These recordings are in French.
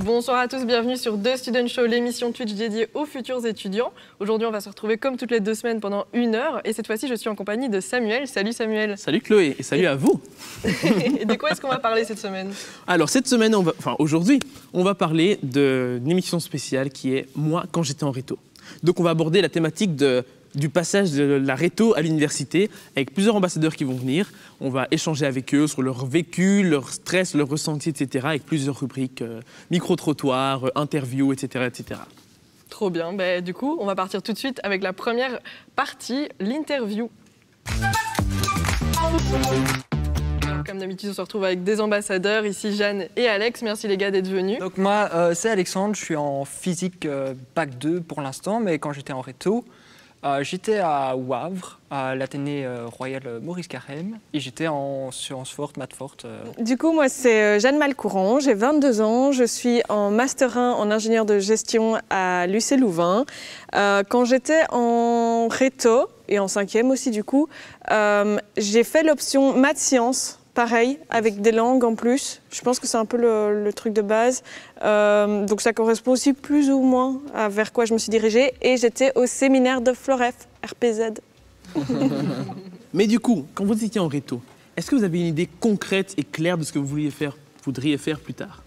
Bonsoir à tous, bienvenue sur The Student Show, l'émission Twitch dédiée aux futurs étudiants. Aujourd'hui, on va se retrouver comme toutes les 2 semaines pendant 1 heure. Et cette fois-ci, je suis en compagnie de Samuel. Salut Samuel. Salut Chloé et salut à vous. Et de quoi est-ce qu'on va parler cette semaine? Alors cette semaine, aujourd'hui, on va parler d'une émission spéciale qui est Moi quand j'étais en réto. Donc on va aborder la thématique du passage de la réto à l'université avec plusieurs ambassadeurs qui vont venir. On va échanger avec eux sur leur vécu, leur stress, leur ressenti, etc. avec plusieurs rubriques, micro-trottoirs, interviews, etc., etc. Trop bien. Du coup, on va partir tout de suite avec la première partie, l'interview. Comme d'habitude, on se retrouve avec des ambassadeurs, ici Jeanne et Alex. Merci les gars d'être venus. Donc moi, c'est Alexandre, je suis en physique bac 2 pour l'instant, mais quand j'étais en réto, j'étais à Wavre, à l'Athénée Royal Maurice Carême, et j'étais en sciences fortes, maths fortes. Du coup, moi, c'est Jeanne Malcourant, j'ai 22 ans, je suis en Master 1 en ingénieur de gestion à l'UC Louvain. Quand j'étais en réto, et en 5e aussi du coup, j'ai fait l'option maths-sciences. Pareil, avec des langues en plus. Je pense que c'est un peu le truc de base. Donc ça correspond aussi plus ou moins à vers quoi je me suis dirigée. Et j'étais au séminaire de Floref, RPZ. Mais du coup, quand vous étiez en réto, est-ce que vous avez une idée concrète et claire de ce que vous voudriez faire plus tard?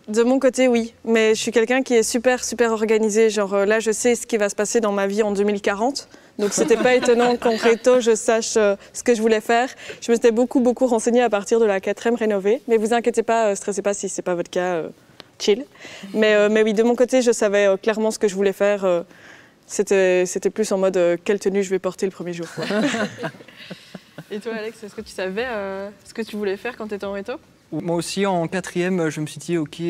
De mon côté, oui. Mais je suis quelqu'un qui est super organisé. Genre là, je sais ce qui va se passer dans ma vie en 2040. Donc c'était pas étonnant qu'en réto, je sache ce que je voulais faire. Je me suis beaucoup renseignée à partir de la 4e rénovée. Mais vous inquiétez pas, stressez pas si c'est pas votre cas, chill. Mais oui, de mon côté, je savais clairement ce que je voulais faire. C'était plus en mode quelle tenue je vais porter le premier jour. Et toi Alex, est-ce que tu savais ce que tu voulais faire quand tu étais en réto? Moi aussi, en 4e, je me suis dit, ok,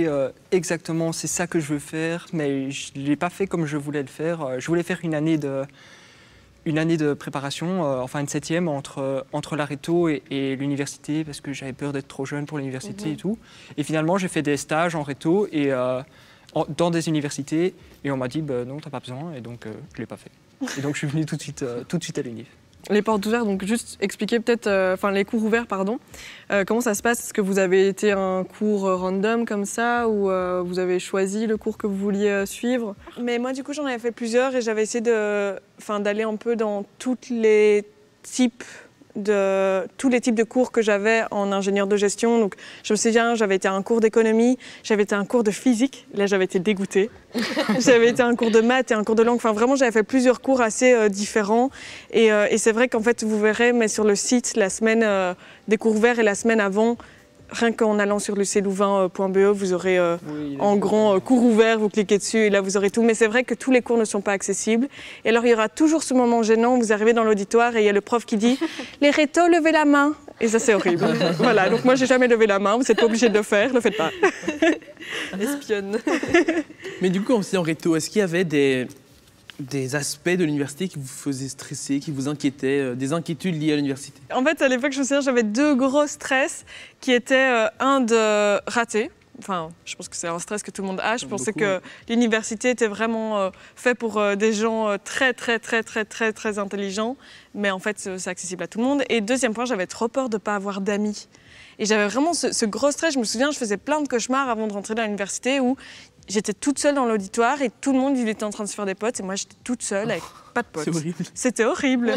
exactement, c'est ça que je veux faire, mais je ne l'ai pas fait comme je voulais le faire. Je voulais faire une année de préparation, enfin une 7e, entre la réto et l'université, parce que j'avais peur d'être trop jeune pour l'université et tout. Et finalement, j'ai fait des stages en réto et dans des universités, et on m'a dit, non, t'as pas besoin, et donc je ne l'ai pas fait. Et donc je suis venu tout de suite à l'univ. Les portes ouvertes, donc juste expliquer peut-être, les cours ouverts, pardon. Comment ça se passe? Est-ce que vous avez été un cours random comme ça ou vous avez choisi le cours que vous vouliez suivre? Mais moi, du coup, j'en avais fait plusieurs et j'avais essayé d'aller un peu dans tous les types de cours que j'avais en ingénieur de gestion. Donc, je me souviens, j'avais été à un cours d'économie, j'avais été à un cours de physique. Là, j'avais été dégoûtée. J'avais été à un cours de maths et un cours de langue. Enfin, vraiment, j'avais fait plusieurs cours assez différents. Et c'est vrai qu'en fait, vous verrez, mais sur le site, la semaine des cours ouverts et la semaine avant, rien qu'en allant sur luclouvain.be, vous aurez en grand cours ouvert, vous cliquez dessus et là vous aurez tout. Mais c'est vrai que tous les cours ne sont pas accessibles. Et alors il y aura toujours ce moment gênant où vous arrivez dans l'auditoire et il y a le prof qui dit « Les rétos, levez la main !» Et ça c'est horrible. Voilà, donc moi j'ai jamais levé la main, vous n'êtes pas obligé de le faire, ne le faites pas. Espionne. Mais du coup, aussi en réto, est-ce qu'il y avait des aspects de l'université qui vous faisaient stresser, qui vous inquiétaient, des inquiétudes liées à l'université? En fait, à l'époque, je me souviens, j'avais 2 gros stress qui étaient un de rater. Enfin, je pense que c'est un stress que tout le monde a. Je pensais que l'université était vraiment fait pour des gens très intelligents. Mais en fait, c'est accessible à tout le monde. Et deuxième point, j'avais trop peur de ne pas avoir d'amis. Et j'avais vraiment ce gros stress. Je me souviens, je faisais plein de cauchemars avant de rentrer dans l'université où j'étais toute seule dans l'auditoire et tout le monde il était en train de se faire des potes et moi j'étais toute seule avec pas de potes. C'est horrible. C'était horrible.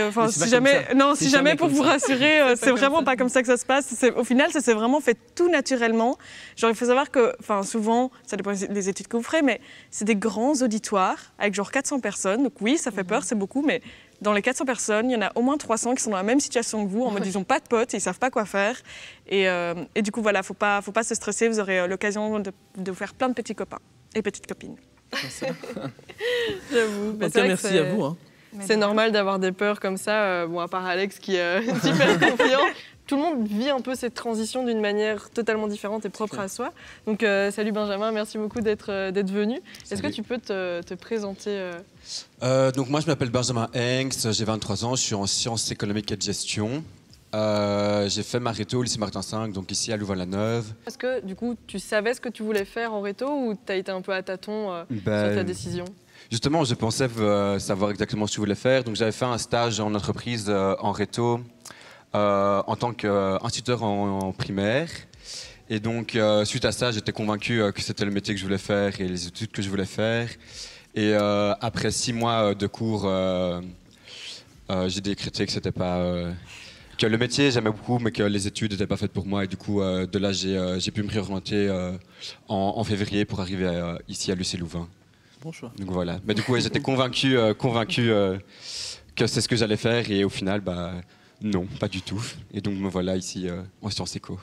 Enfin, si jamais pour vous rassurer, c'est vraiment pas comme ça que ça se passe. Au final, ça s'est vraiment fait tout naturellement. Genre, il faut savoir que, souvent, ça dépend des études que vous ferez, mais c'est des grands auditoires avec genre 400 personnes. Donc oui, ça fait peur, c'est beaucoup, mais dans les 400 personnes, il y en a au moins 300 qui sont dans la même situation que vous, en mode ils n'ont pas de potes, ils ne savent pas quoi faire. Et du coup, voilà, faut pas se stresser, vous aurez l'occasion de vous faire plein de petits copains et petites copines. J'avoue. En tout cas, merci à vous. C'est normal d'avoir des peurs comme ça, à part Alex qui est super confiant. Tout le monde vit un peu cette transition d'une manière totalement différente et propre à soi. Donc salut Benjamin, merci beaucoup d'être venu. Est-ce que tu peux te présenter Donc moi je m'appelle Benjamin Hengst, j'ai 23 ans, je suis en sciences économiques et de gestion. J'ai fait ma réto au lycée Martin V, donc ici à Louvain-la-Neuve. Est-ce que du coup tu savais ce que tu voulais faire en réto ou tu as été un peu à tâtons sur ta décision? Justement, je pensais savoir exactement ce que je voulais faire, donc j'avais fait un stage en entreprise en réto en tant qu'instituteur en primaire. Et donc, suite à ça, j'étais convaincu que c'était le métier que je voulais faire et les études que je voulais faire. Et après 6 mois de cours, j'ai décrété que c'était pas... que le métier, j'aimais beaucoup, mais que les études n'étaient pas faites pour moi. Et du coup, de là, j'ai pu me réorienter en février pour arriver ici à l'UC Louvain. Bon choix. Donc voilà. Mais du coup, j'étais convaincu que c'est ce que j'allais faire. Et au final, bah, non, pas du tout. Et donc me voilà ici en Sciences Éco.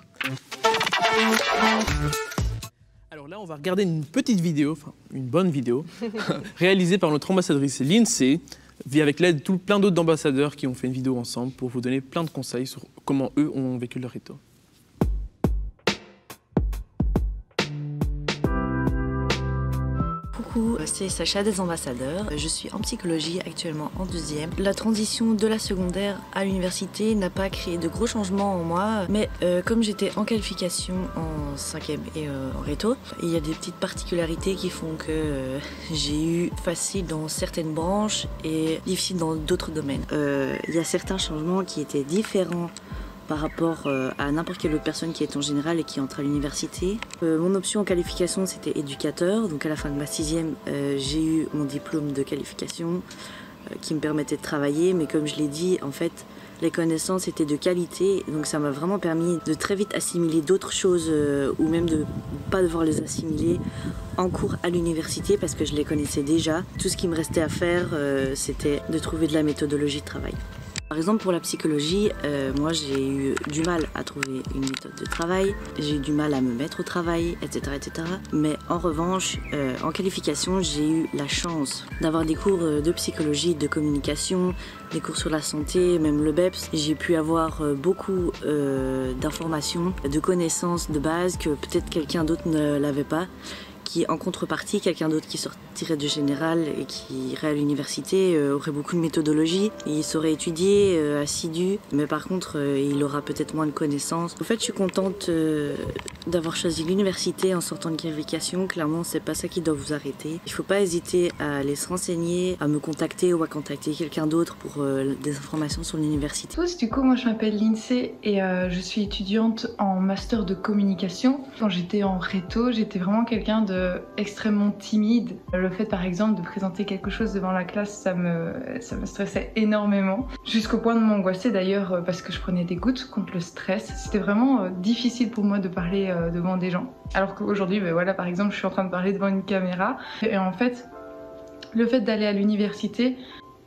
Alors là, on va regarder une petite vidéo, enfin une bonne vidéo, réalisée par notre ambassadrice Lindsay, avec l'aide de plein d'autres ambassadeurs qui ont fait une vidéo ensemble pour vous donner plein de conseils sur comment eux ont vécu leur réto. Coucou, c'est Sacha des Ambassadeurs. Je suis en psychologie actuellement en 2e. La transition de la secondaire à l'université n'a pas créé de gros changements en moi, mais comme j'étais en qualification en 5e et en réto, il y a des petites particularités qui font que j'ai eu facile dans certaines branches et difficile dans d'autres domaines. Il y a certains changements qui étaient différents par rapport à n'importe quelle autre personne qui est en général et qui entre à l'université. Mon option en qualification, c'était éducateur. Donc à la fin de ma 6e, j'ai eu mon diplôme de qualification qui me permettait de travailler. Mais comme je l'ai dit, en fait, les connaissances étaient de qualité. Donc ça m'a vraiment permis de très vite assimiler d'autres choses ou même de pas devoir les assimiler en cours à l'université parce que je les connaissais déjà. Tout ce qui me restait à faire, c'était de trouver de la méthodologie de travail. Par exemple, pour la psychologie, moi j'ai eu du mal à trouver une méthode de travail, j'ai eu du mal à me mettre au travail, etc. etc. Mais en revanche, en qualification, j'ai eu la chance d'avoir des cours de psychologie, de communication, des cours sur la santé, même le BEPS. J'ai pu avoir beaucoup d'informations, de connaissances de base que peut-être quelqu'un d'autre ne l'avait pas. Qui, en contrepartie, quelqu'un d'autre qui sortirait du général et qui irait à l'université aurait beaucoup de méthodologie. Il saurait étudier, assidu, mais par contre, il aura peut-être moins de connaissances. En fait, je suis contente d'avoir choisi l'université en sortant de qualification. Clairement, c'est pas ça qui doit vous arrêter. Il faut pas hésiter à aller se renseigner, à me contacter ou à contacter quelqu'un d'autre pour des informations sur l'université. Du coup, moi je m'appelle Lindsay et je suis étudiante en master de communication. Quand j'étais en réto, j'étais vraiment quelqu'un de extrêmement timide. Le fait par exemple de présenter quelque chose devant la classe, ça me stressait énormément. Jusqu'au point de m'angoisser d'ailleurs parce que je prenais des gouttes contre le stress. C'était vraiment difficile pour moi de parler devant des gens. Alors qu'aujourd'hui, ben voilà, par exemple, je suis en train de parler devant une caméra. Et en fait, le fait d'aller à l'université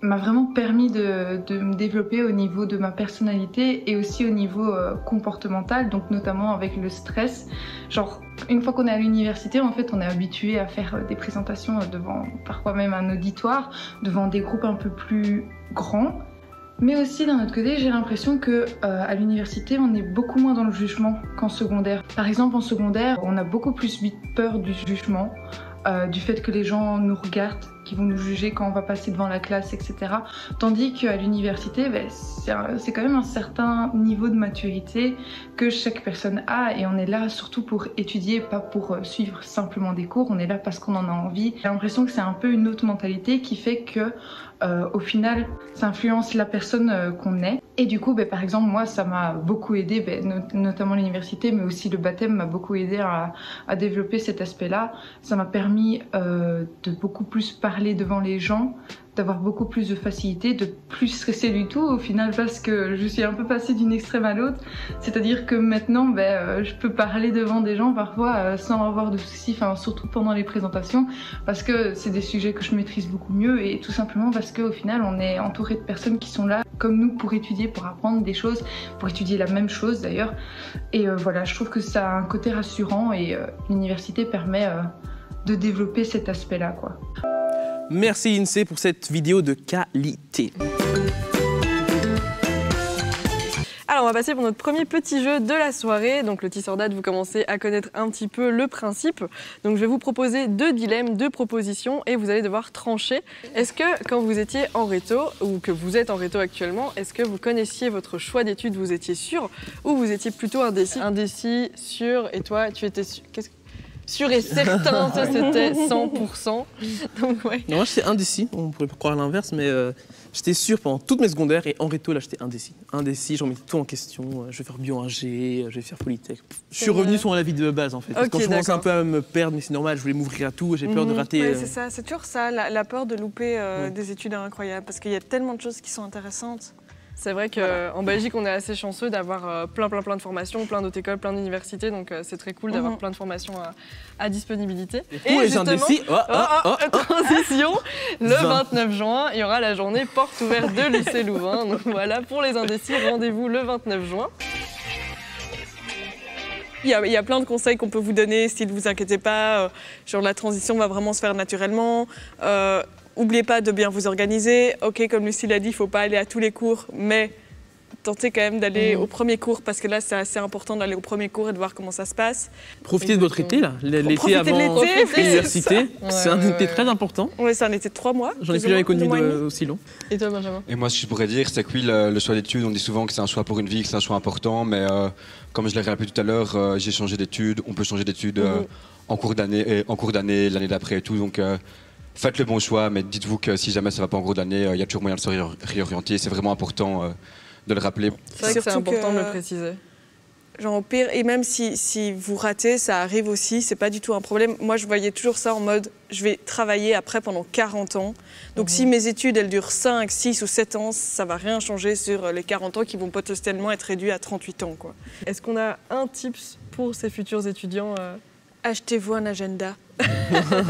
m'a vraiment permis de me développer au niveau de ma personnalité et aussi au niveau comportemental, donc notamment avec le stress. Genre, une fois qu'on est à l'université, en fait, on est habitué à faire des présentations devant parfois même un auditoire, devant des groupes un peu plus grands. Mais aussi, d'un autre côté, j'ai l'impression que à l'université, on est beaucoup moins dans le jugement qu'en secondaire. Par exemple, en secondaire, on a beaucoup plus peur du jugement, du fait que les gens nous regardent, qui vont nous juger quand on va passer devant la classe, etc. Tandis qu'à l'université, ben, c'est quand même un certain niveau de maturité que chaque personne a et on est là surtout pour étudier, pas pour suivre simplement des cours, on est là parce qu'on en a envie. J'ai l'impression que c'est un peu une autre mentalité qui fait que au final, ça influence la personne qu'on est. Et du coup, ben, par exemple, moi, ça m'a beaucoup aidé, ben, notamment l'université, mais aussi le baptême m'a beaucoup aidé à développer cet aspect-là. Ça m'a permis de beaucoup plus parler devant les gens, d'avoir beaucoup plus de facilité, de plus stresser du tout au final parce que je suis un peu passée d'une extrême à l'autre. C'est-à-dire que maintenant, ben, je peux parler devant des gens parfois sans avoir de soucis, enfin, surtout pendant les présentations, parce que c'est des sujets que je maîtrise beaucoup mieux et tout simplement parce qu'au final, on est entouré de personnes qui sont là comme nous pour étudier, pour apprendre des choses, pour étudier la même chose d'ailleurs. Et voilà, je trouve que ça a un côté rassurant et l'université permet de développer cet aspect-là, quoi. Merci Lindsay pour cette vidéo de qualité. Alors on va passer pour notre premier petit jeu de la soirée. Donc le teaser date, vous commencez à connaître un petit peu le principe. Donc je vais vous proposer 2 dilemmes, 2 propositions et vous allez devoir trancher. Est-ce que quand vous étiez en réto ou que vous êtes en réto actuellement, est-ce que vous connaissiez votre choix d'études, vous étiez sûr ou vous étiez plutôt indécis? Indécis, sûr, et toi tu étais sûr? sûr et certain, ça c'était 100%. Donc ouais. Non, moi j'étais indécis, on pourrait croire l'inverse, mais j'étais sûr pendant toutes mes secondaires et en réto, là j'étais indécis. Indécis, j'en mettais tout en question. Je vais faire bio-ingé, je vais faire polytech. Je suis revenu sur la vie de base en fait. Parce que quand je commençais un peu à me perdre, mais c'est normal, je voulais m'ouvrir à tout, j'ai peur de rater. Ouais, c'est ça, c'est toujours ça, la peur de louper des études incroyables, parce qu'il y a tellement de choses qui sont intéressantes. C'est vrai qu'en Belgique, on est assez chanceux d'avoir plein de formations, plein d'autres écoles, plein d'universités. Donc c'est très cool d'avoir plein de formations à disponibilité. Et pour les indécis, transition, le 29 juin, il y aura la journée porte ouverte de lycée Louvain. Donc voilà, pour les indécis, rendez-vous le 29 juin. Il y a plein de conseils qu'on peut vous donner, si ne vous inquiétez pas, genre la transition va vraiment se faire naturellement. N'oubliez pas de bien vous organiser. Ok, comme Lucie l'a dit, il ne faut pas aller à tous les cours, mais tentez quand même d'aller au premier cours, parce que là, c'est assez important d'aller au premier cours et de voir comment ça se passe. Profitez de votre été, là. L'été avant l'université, c'est un été très important. Oui, c'est un été de 3 mois. J'en ai plus jamais connu aussi long. Et toi, Benjamin? Et moi, ce que je pourrais dire, c'est que oui, le choix d'études, on dit souvent que c'est un choix pour une vie, que c'est un choix important, mais comme je l'ai rappelé tout à l'heure, j'ai changé d'études, on peut changer d'études en cours d'année, l'année d'après et tout, donc... faites le bon choix, mais dites-vous que si jamais ça ne va pas en cours d'année, il y a toujours moyen de se réorienter. C'est vraiment important de le rappeler. C'est vrai que c'est important de le préciser. Genre au pire, et même si vous ratez, ça arrive aussi, c'est pas du tout un problème. Moi, je voyais toujours ça en mode, je vais travailler après pendant 40 ans. Donc si mes études, elles durent 5, 6 ou 7 ans, ça va rien changer sur les 40 ans qui vont potentiellement être réduits à 38 ans, quoi. Est-ce qu'on a un tips pour ces futurs étudiants Achetez-vous un agenda.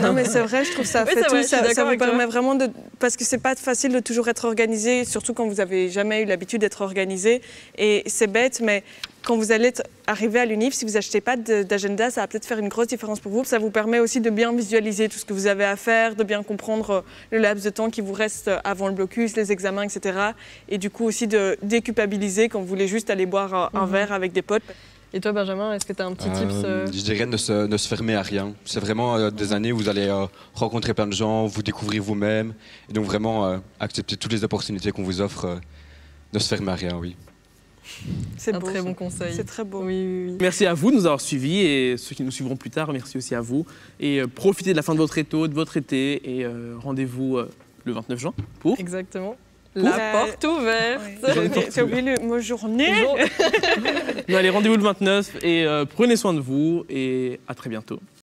Non mais c'est vrai, je trouve ça fait tout. Ça vous permet vraiment de... Parce que c'est pas facile de toujours être organisé, surtout quand vous avez jamais eu l'habitude d'être organisé. Et c'est bête, mais quand vous allez arriver à l'UNIF, si vous achetez pas d'agenda, ça va peut-être faire une grosse différence pour vous. Ça vous permet aussi de bien visualiser tout ce que vous avez à faire, de bien comprendre le laps de temps qui vous reste avant le blocus, les examens, etc. Et du coup aussi de déculpabiliser quand vous voulez juste aller boire un verre avec des potes. Et toi, Benjamin, est-ce que tu as un petit tips Je dirais ne se fermer à rien. C'est vraiment des années où vous allez rencontrer plein de gens, vous découvrir vous-même. Et donc vraiment accepter toutes les opportunités qu'on vous offre. Ne se fermer à rien, oui. C'est un très bon conseil. C'est très beau. Oui. Merci à vous de nous avoir suivis et ceux qui nous suivront plus tard, merci aussi à vous. Et profitez de la fin de votre été et rendez-vous le 29 juin pour... Exactement. La porte ouverte. J'ai oublié le mot journée. Allez, rendez-vous le 29 et prenez soin de vous et à très bientôt.